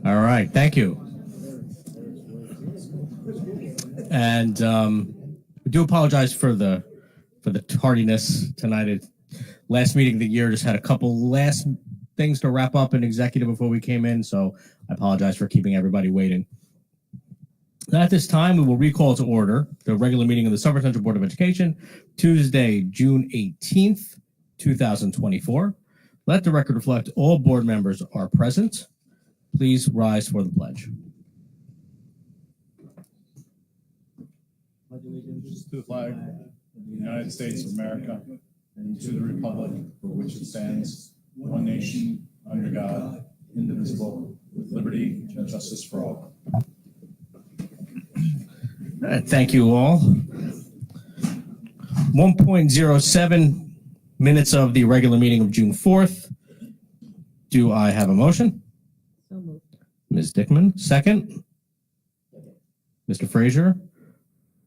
All right, thank you. And we do apologize for the tardiness tonight. Last meeting of the year just had a couple last things to wrap up in executive before we came in, so I apologize for keeping everybody waiting. At this time, we will recall to order the regular meeting of the Suffern Central Board of Education, Tuesday, June 18th, 2024. Let the record reflect all board members are present. Please rise for the pledge. Pledge allegiance to the flag of the United States of America and to the republic for which it stands, one nation, under God, indivisible, with liberty and justice for all. Thank you all. 1.07 minutes of the regular meeting of June 4th. Do I have a motion? So moved. Ms. Dickman, second. Mr. Frazier.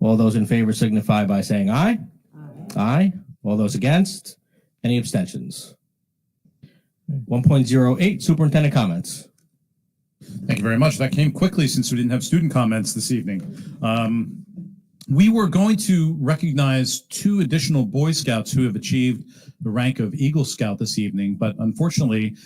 All those in favor signify by saying aye. Aye. Aye. All those against? Any abstentions? 1.08 superintendent comments. Thank you very much. That came quickly since we didn't have student comments this evening. We were going to recognize 2 additional Boy Scouts who have achieved the rank of Eagle Scout this evening, but unfortunately,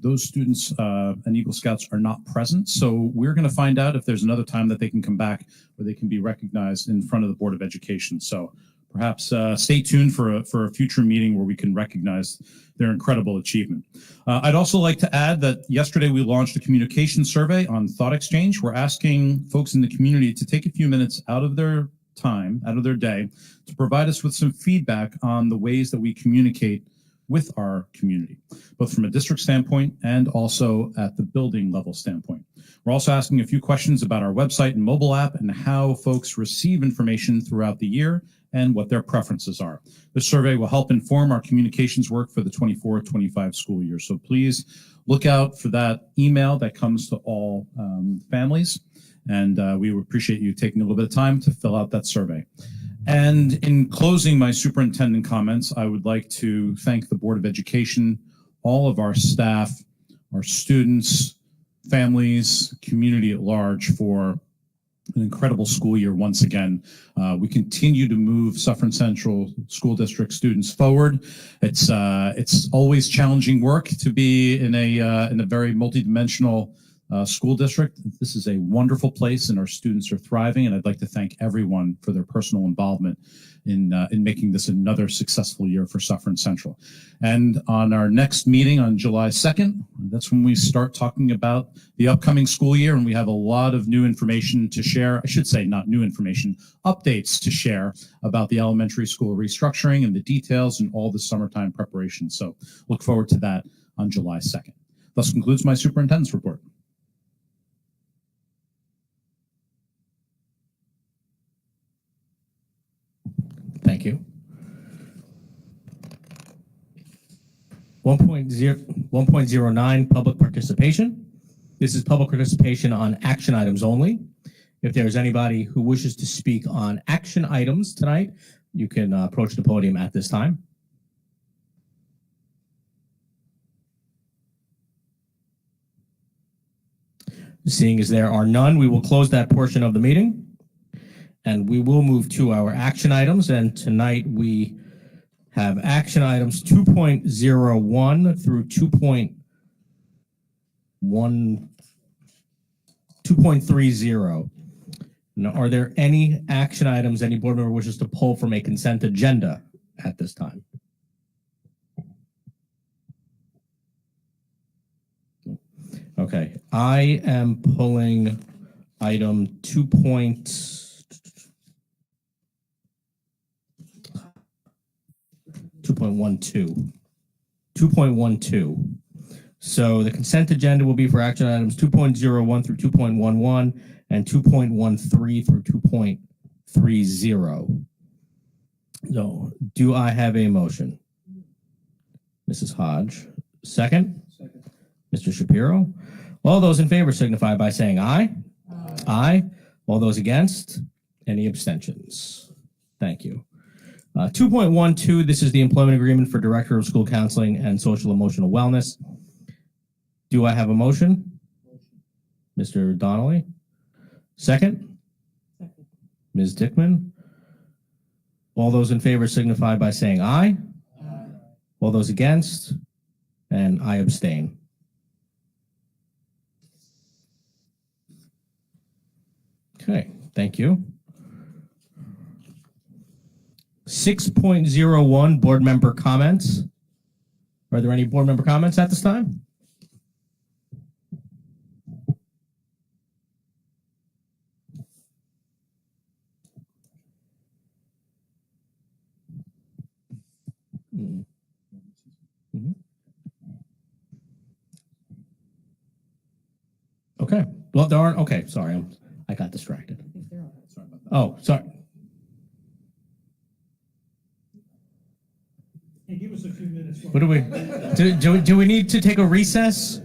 those students and Eagle Scouts are not present. So we're going to find out if there's another time that they can come back where they can be recognized in front of the Board of Education. So perhaps stay tuned for a future meeting where we can recognize their incredible achievement. I'd also like to add that yesterday we launched a communication survey on Thought Exchange. We're asking folks in the community to take a few minutes out of their time, out of their day, to provide us with some feedback on the ways that we communicate with our community, both from a district standpoint and also at the building level standpoint. We're also asking a few questions about our website and mobile app and how folks receive information throughout the year and what their preferences are. This survey will help inform our communications work for the 24-25 school year. So please look out for that email that comes to all families. And we would appreciate you taking a little bit of time to fill out that survey. And in closing my superintendent comments, I would like to thank the Board of Education, all of our staff, our students, families, community at large for an incredible school year once again. We continue to move Suffern Central School District students forward. It's always challenging work to be in a very multidimensional school district. This is a wonderful place and our students are thriving, and I'd like to thank everyone for their personal involvement in making this another successful year for Suffern Central. And on our next meeting on July 2nd, that's when we start talking about the upcoming school year, and we have a lot of new information to share. I should say not new information, updates to share about the elementary school restructuring and the details and all the summertime preparation. So look forward to that on July 2nd. Thus concludes my superintendent's report. Thank you. 1.09 public participation. This is public participation on action items only. If there's anybody who wishes to speak on action items tonight, you can approach the podium at this time. Seeing as there are none, we will close that portion of the meeting. And we will move to our action items. And tonight we have action items 2.01 through 2.30. Now, are there any action items any board member wishes to pull from a consent agenda at this time? Okay, I am pulling item 2.12. So the consent agenda will be for action items 2.01 through 2.11 and 2.13 through 2.30. So do I have a motion? Mrs. Hodge, second? Second. Mr. Shapiro. All those in favor signify by saying aye. Aye. Aye. All those against? Any abstentions? Thank you. 2.12, this is the employment agreement for Director of School Counseling and Social Emotional Wellness. Do I have a motion? Mr. Donnelly? Second? Ms. Dickman? All those in favor signify by saying aye. All those against? And I abstain. Okay, thank you. 6.01 board member comments. Are there any board member comments at this time? Mhm. Okay. Well, there aren't. Okay, sorry, I got distracted. Oh, sorry. Hey, give us a few minutes. What do we do? We need to take a recess?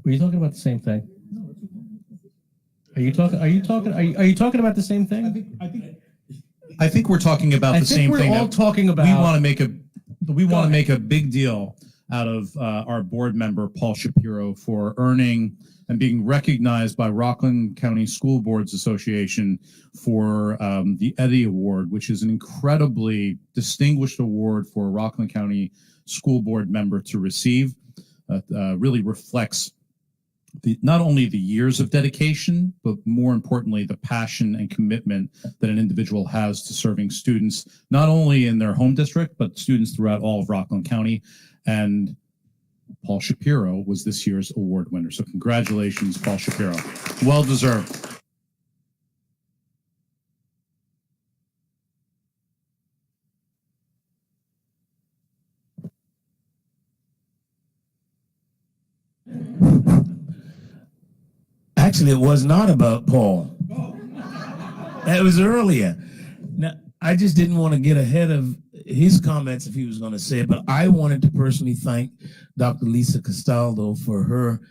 Were you talking about the same thing? Are you talking about the same thing? I think we're talking about the same thing. We're all talking about. We want to make a big deal out of our board member Paul Shapiro for earning and being recognized by Rockland County School Boards Association for the Eddy Award, which is an incredibly distinguished award for a Rockland County school board member to receive. Really reflects not only the years of dedication, but more importantly, the passion and commitment that an individual has to serving students, not only in their home district, but students throughout all of Rockland County. And Paul Shapiro was this year's award winner. So congratulations, Paul Shapiro. Well deserved. Actually, it was not about Paul. That was earlier. Now, I just didn't want to get ahead of his comments if he was going to say it, but I wanted to personally thank Dr. Lisa Castaldo for her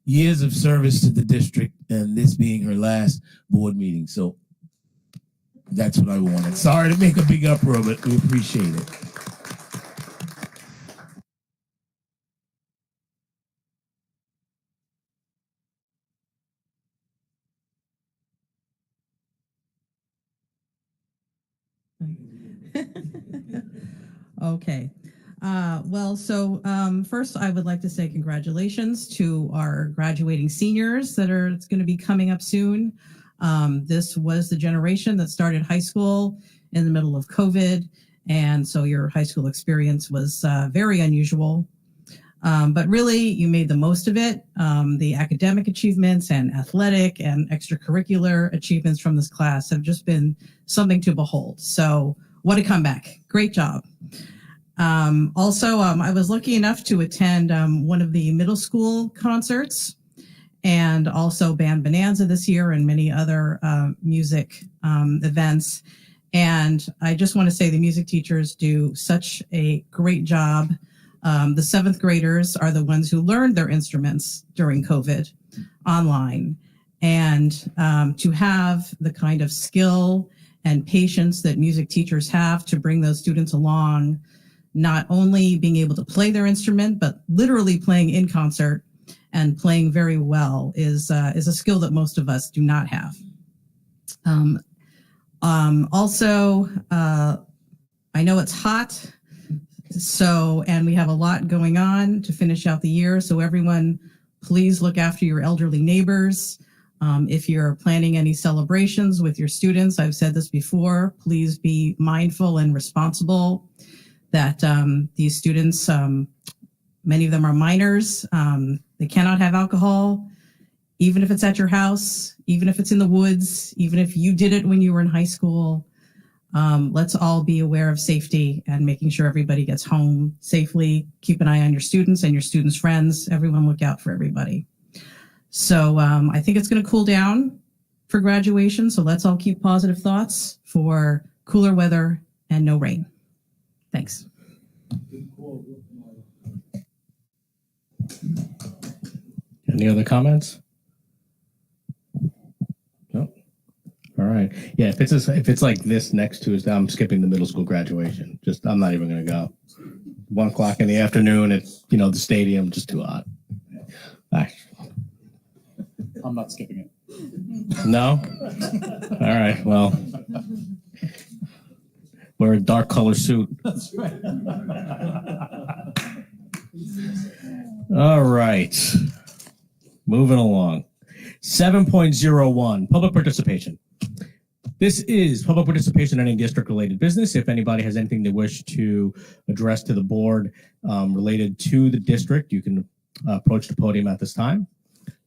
years of service to the district and this being her last board meeting. So that's what I wanted. Sorry to make a big uproar, but we appreciate it. Okay. First I would like to say congratulations to our graduating seniors that are going to be coming up soon. This was the generation that started high school in the middle of COVID. And so your high school experience was very unusual. But really, you made the most of it. The academic achievements and athletic and extracurricular achievements from this class have just been something to behold. So what a comeback. Great job. I was lucky enough to attend one of the middle school concerts and also Band Bonanza this year and many other music events. And I just want to say the music teachers do such a great job. The seventh graders are the ones who learned their instruments during COVID online. And to have the kind of skill and patience that music teachers have to bring those students along, not only being able to play their instrument, but literally playing in concert and playing very well is a skill that most of us do not have. I know it's hot, and we have a lot going on to finish out the year. So everyone, please look after your elderly neighbors. If you're planning any celebrations with your students, I've said this before, please be mindful and responsible that these students, many of them are minors. They cannot have alcohol, even if it's at your house, even if it's in the woods, even if you did it when you were in high school. Let's all be aware of safety and making sure everybody gets home safely. Keep an eye on your students and your students' friends. Everyone look out for everybody. So I think it's going to cool down for graduation. So let's all keep positive thoughts for cooler weather and no rain. Thanks. Any other comments? No. All right. Yeah. If it's like this next Tuesday, I'm skipping the middle school graduation. I'm not even going to go. 1:00 in the afternoon at the stadium, just too hot. I'm not skipping it. No? All right, well, wear a dark color suit. That's right. All right. Moving along. 7.01, public participation. This is public participation in any district-related business. If anybody has anything they wish to address to the board related to the district, you can approach the podium at this time.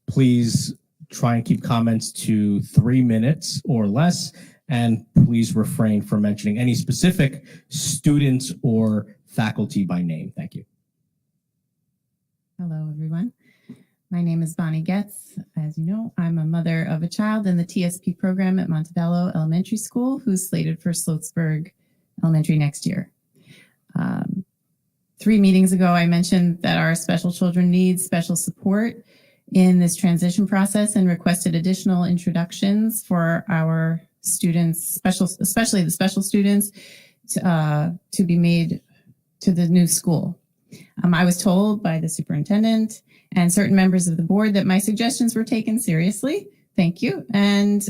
Please try and keep comments to 3 minutes or less, and please refrain from mentioning any specific students or faculty by name. Thank you. Hello, everyone. My name is Bonnie Getz. As you know, I'm a mother of a child in the TSP program at Montebello Elementary School who's slated for Sloatsburg Elementary next year. 3 meetings ago, I mentioned that our special children need special support in this transition process and requested additional introductions for our students, especially the special students, to be made to the new school. I was told by the superintendent and certain members of the board that my suggestions were taken seriously. Thank you. And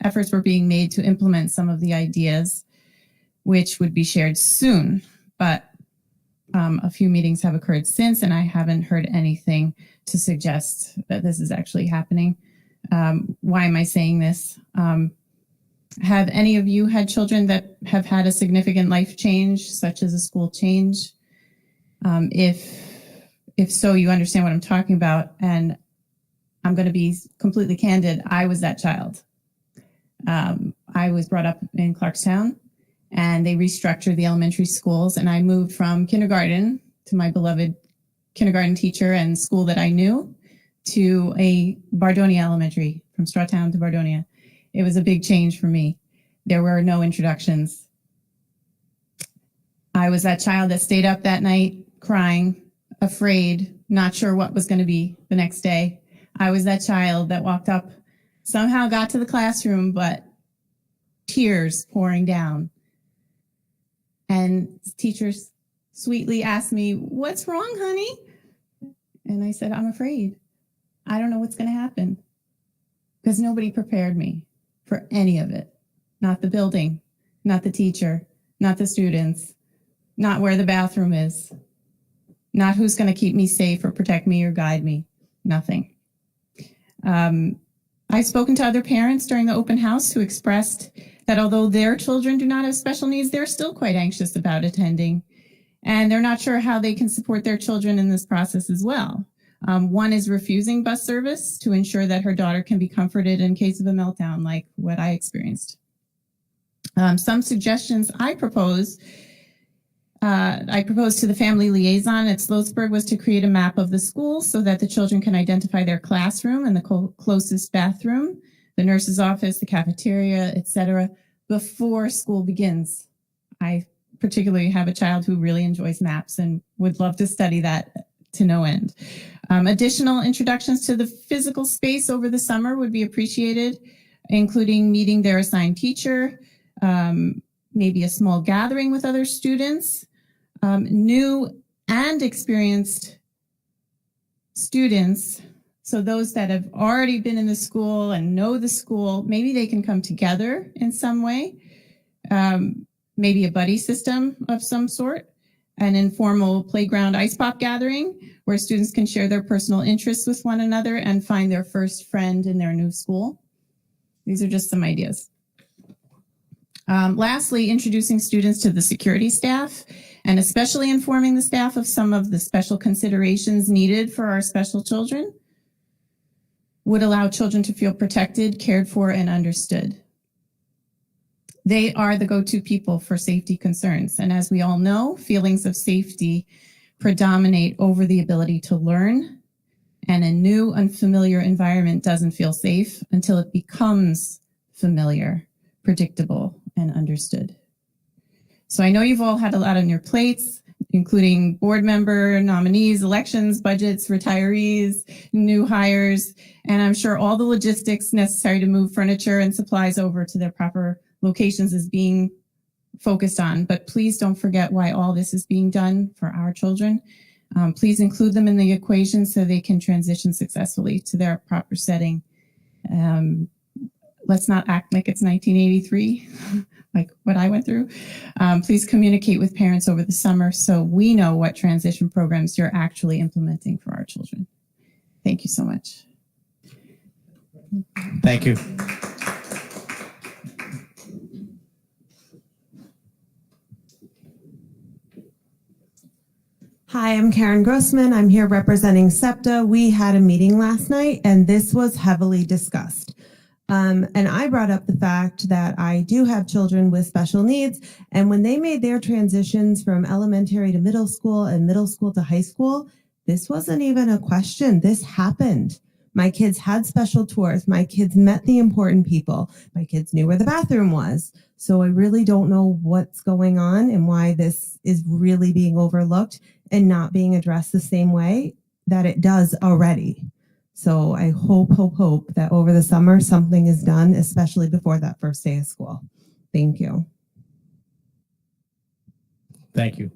efforts were being made to implement some of the ideas, which would be shared soon. But a few meetings have occurred since, and I haven't heard anything to suggest that this is actually happening. Why am I saying this? Have any of you had children that have had a significant life change, such as a school change? If so, you understand what I'm talking about. And I'm going to be completely candid. I was that child. I was brought up in Clarkstown, and they restructured the elementary schools. And I moved from kindergarten to my beloved kindergarten teacher and school that I knew to a Bardonia Elementary, from Strawtown to Bardonia. It was a big change for me. There were no introductions. I was that child that stayed up that night crying, afraid, not sure what was going to be the next day. I was that child that walked up, somehow got to the classroom, but tears pouring down. And teachers sweetly asked me, "What's wrong, honey?" And I said, "I'm afraid. I don't know what's going to happen." Because nobody prepared me for any of it. Not the building, not the teacher, not the students, not where the bathroom is, not who's going to keep me safe or protect me or guide me, nothing. I've spoken to other parents during the open house who expressed that although their children do not have special needs, they're still quite anxious about attending. And they're not sure how they can support their children in this process as well. One is refusing bus service to ensure that her daughter can be comforted in case of a meltdown like what I experienced. Some suggestions I proposed to the family liaison at Sloatsburg was to create a map of the school so that the children can identify their classroom and the closest bathroom, the nurse's office, the cafeteria, etc., before school begins. I particularly have a child who really enjoys maps and would love to study that to no end. Additional introductions to the physical space over the summer would be appreciated, including meeting their assigned teacher, maybe a small gathering with other students. New and experienced students, so those that have already been in the school and know the school, maybe they can come together in some way. Maybe a buddy system of some sort, an informal playground ice pop gathering where students can share their personal interests with one another and find their first friend in their new school. These are just some ideas. Lastly, introducing students to the security staff and especially informing the staff of some of the special considerations needed for our special children would allow children to feel protected, cared for, and understood. They are the go-to people for safety concerns. And as we all know, feelings of safety predominate over the ability to learn. And a new, unfamiliar environment doesn't feel safe until it becomes familiar, predictable, and understood. So I know you've all had a lot on your plates, including board member nominees, elections, budgets, retirees, new hires, and I'm sure all the logistics necessary to move furniture and supplies over to their proper locations is being focused on. But please don't forget why all this is being done for our children. Please include them in the equation so they can transition successfully to their proper setting Let's not act like it's 1983, like what I went through. Please communicate with parents over the summer so we know what transition programs you're actually implementing for our children. Thank you so much. Thank you. Hi, I'm Karen Grossman. I'm here representing SEPTA. We had a meeting last night and this was heavily discussed. And I brought up the fact that I do have children with special needs. And when they made their transitions from elementary to middle school and middle school to high school, this wasn't even a question. This happened. My kids had special tours. My kids met the important people. My kids knew where the bathroom was. So I really don't know what's going on and why this is really being overlooked and not being addressed the same way that it does already. So I hope that over the summer something is done, especially before that first day of school. Thank you. Thank you.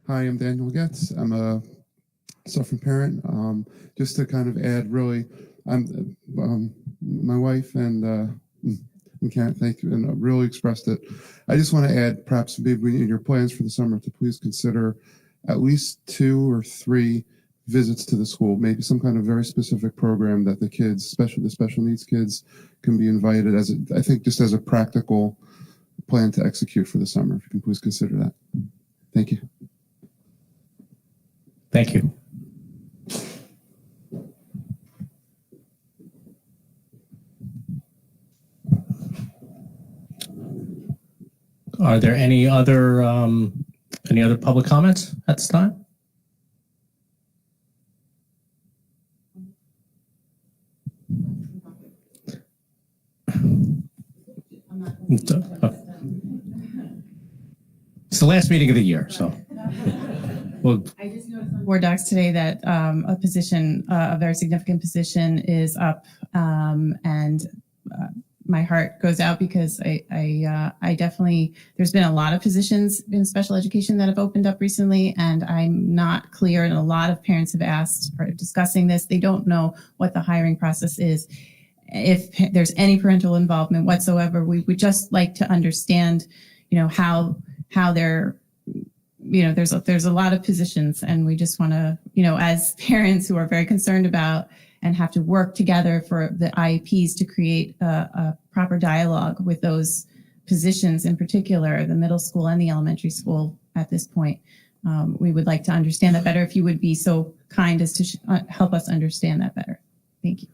Hi, I'm Daniel Getz. I'm a suffering parent. Just to kind of add, really, I'm my wife and Karen, thank you, and really expressed it. I just want to add, perhaps maybe in your plans for the summer, to please consider at least 2 or 3 visits to the school, maybe some kind of very specific program that the kids, especially the special needs kids, can be invited as I think just as a practical plan to execute for the summer. If you can please consider that. Thank you. Thank you. Are there any other public comments at this time? It's the last meeting of the year, so. Well, I just noticed on board docs today that a position, a very significant position, is up, and my heart goes out because I definitely, there's been a lot of positions in special education that have opened up recently, and I'm not clear, and a lot of parents have asked or discussing this. They don't know what the hiring process is. If there's any parental involvement whatsoever, we would just like to understand, how they're, there's a lot of positions, and we just want to, as parents who are very concerned about and have to work together for the IEPs to create a proper dialogue with those positions, in particular, the middle school and the elementary school at this point. We would like to understand that better. If you would be so kind as to help us understand that better. Thank you.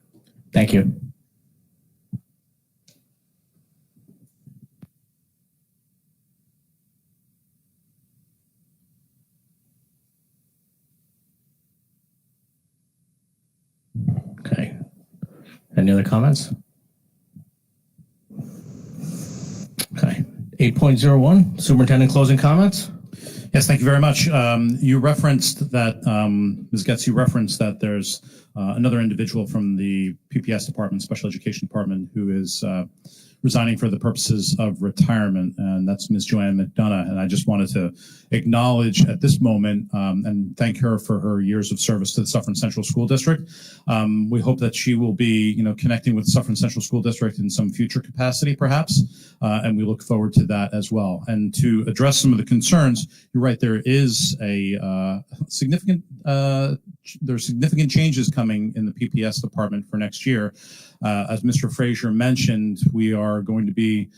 thank you. Okay. Any other comments? Okay. 8.01, superintendent closing comments. Yes, thank you very much. You referenced that, Ms. Getz, you referenced that there's another individual from the PPS department, special education department, who is resigning for the purposes of retirement, and that's Ms. Joanne McDonough. And I just wanted to acknowledge at this moment and thank her for her years of service to the Suffern Central School District. We hope that she will be, connecting with Suffern Central School District in some future capacity, perhaps, and we look forward to that as well. And to address some of the concerns, you're right, there is a significant changes coming in the PPS department for next year. As Mr. Frazier mentioned, we are going to be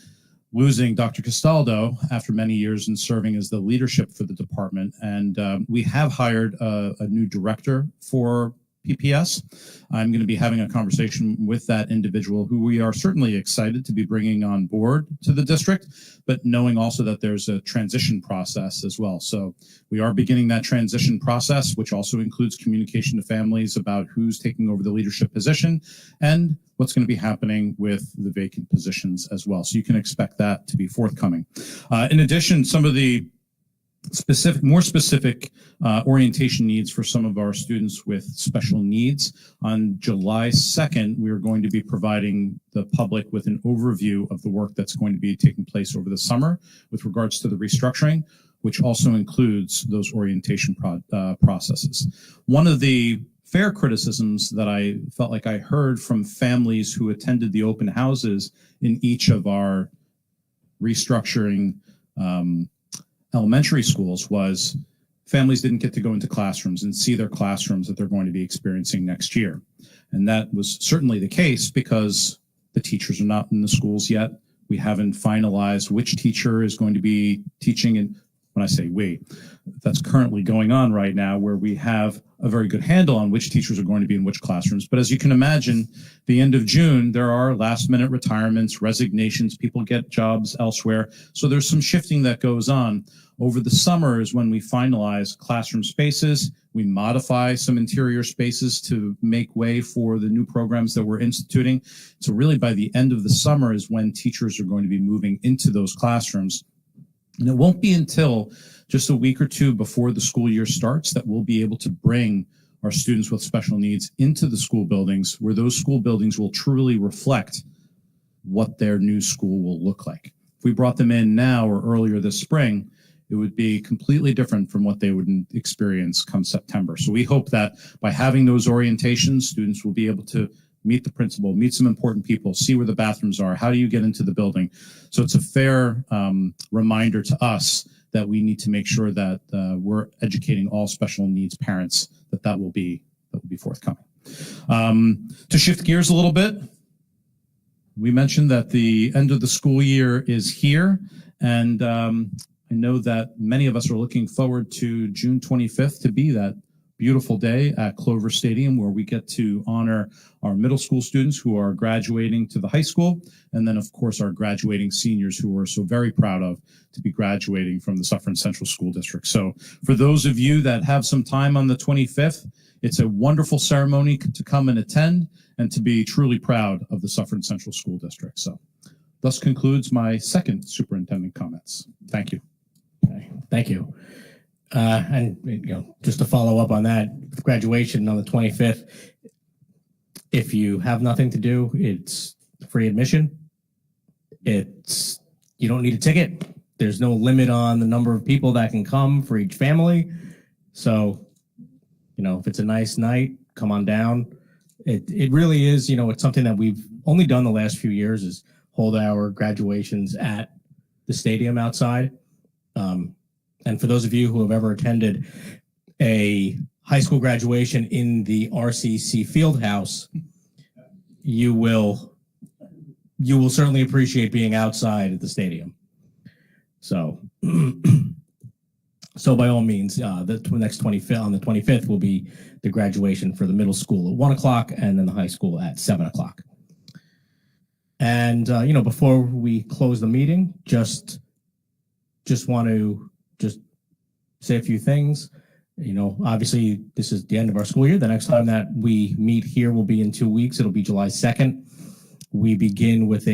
losing Dr. Castaldo after many years in serving as the leadership for the department. And we have hired a new director for PPS. I'm going to be having a conversation with that individual, who we are certainly excited to be bringing on board to the district, but knowing also that there's a transition process as well. So we are beginning that transition process, which also includes communication to families about who's taking over the leadership position and what's going to be happening with the vacant positions as well. So you can expect that to be forthcoming. In addition, some of the more specific orientation needs for some of our students with special needs. On July 2nd, we are going to be providing the public with an overview of the work that's going to be taking place over the summer with regards to the restructuring. which also includes those orientation processes. One of the fair criticisms that I felt like I heard from families who attended the open houses in each of our restructuring elementary schools was families didn't get to go into classrooms and see their classrooms that they're going to be experiencing next year. And that was certainly the case because the teachers are not in the schools yet. We haven't finalized which teacher is going to be teaching. And when I say we, that's currently going on right now, where we have a very good handle on which teachers are going to be in which classrooms. But as you can imagine, the end of June, there are last minute retirements, resignations, people get jobs elsewhere. So there's some shifting that goes on. Over the summer is when we finalize classroom spaces. We modify some interior spaces to make way for the new programs that we're instituting. So really by the end of the summer is when teachers are going to be moving into those classrooms. And it won't be until just a week or two before the school year starts that we'll be able to bring our students with special needs into the school buildings, where those school buildings will truly reflect what their new school will look like. If we brought them in now or earlier this spring, it would be completely different from what they would experience come September. So we hope that by having those orientations, students will be able to meet the principal, meet some important people, see where the bathrooms are, how do you get into the building. So it's a fair reminder to us that we need to make sure that we're educating all special needs parents that will be forthcoming. To shift gears a little bit, we mentioned that the end of the school year is here, and I know that many of us are looking forward to June 25th to be that beautiful day at Clover Stadium, where we get to honor our middle school students who are graduating to the high school, and then of course our graduating seniors who we're so very proud of to be graduating from the Suffern Central School District. So for those of you that have some time on the 25th, it's a wonderful ceremony to come and attend and to be truly proud of the Suffern Central School District. So thus concludes my second superintendent comments. Thank you. Okay, thank you. And just to follow up on that, graduation on the 25th, if you have nothing to do, it's free admission. You don't need a ticket. There's no limit on the number of people that can come for each family. So, if it's a nice night, come on down. It really is, it's something that we've only done the last few years is hold our graduations at the stadium outside. And for those of you who have ever attended a high school graduation in the RCC Fieldhouse, you will certainly appreciate being outside at the stadium. So, so by all means, the next 25th on the 25th will be the graduation for the middle school at 1:00 and then the high school at 7:00. And before we close the meeting, just want to say a few things. Obviously this is the end of our school year. The next time that we meet here will be in 2 weeks. It'll be July 2nd. We begin with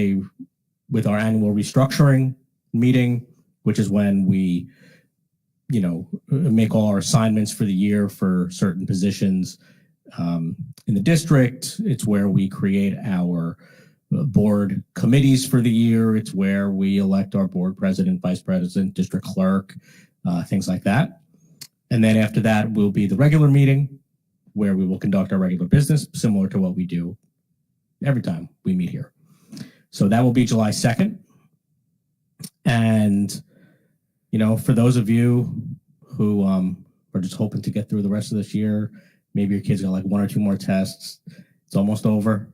our annual restructuring meeting, which is when we, make all our assignments for the year for certain positions in the district. It's where we create our board committees for the year. It's where we elect our board president, vice president, district clerk, things like that. And then after that will be the regular meeting where we will conduct our regular business, similar to what we do every time we meet here. So that will be July 2nd. And, for those of you who are just hoping to get through the rest of this year, maybe your kids got like 1 or 2 more tests. It's almost over.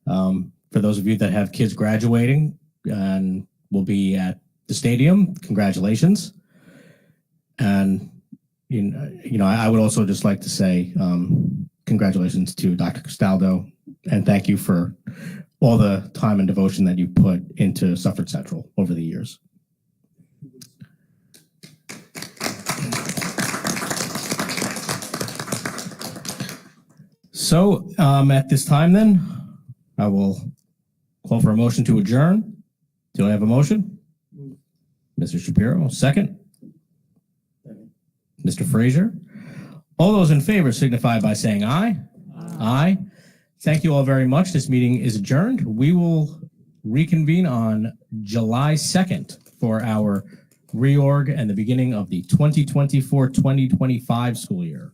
For those of you that have kids graduating and will be at the stadium, congratulations. And, I would also just like to say congratulations to Dr. Castaldo, and thank you for all the time and devotion that you've put into Suffern Central over the years. So at this time then, I will call for a motion to adjourn. Do I have a motion? Mr. Shapiro, second. Mr. Frazier. All those in favor signify by saying aye. Aye. Thank you all very much. This meeting is adjourned. We will reconvene on July 2nd for our reorg, and the beginning of the 2024-2025 school year.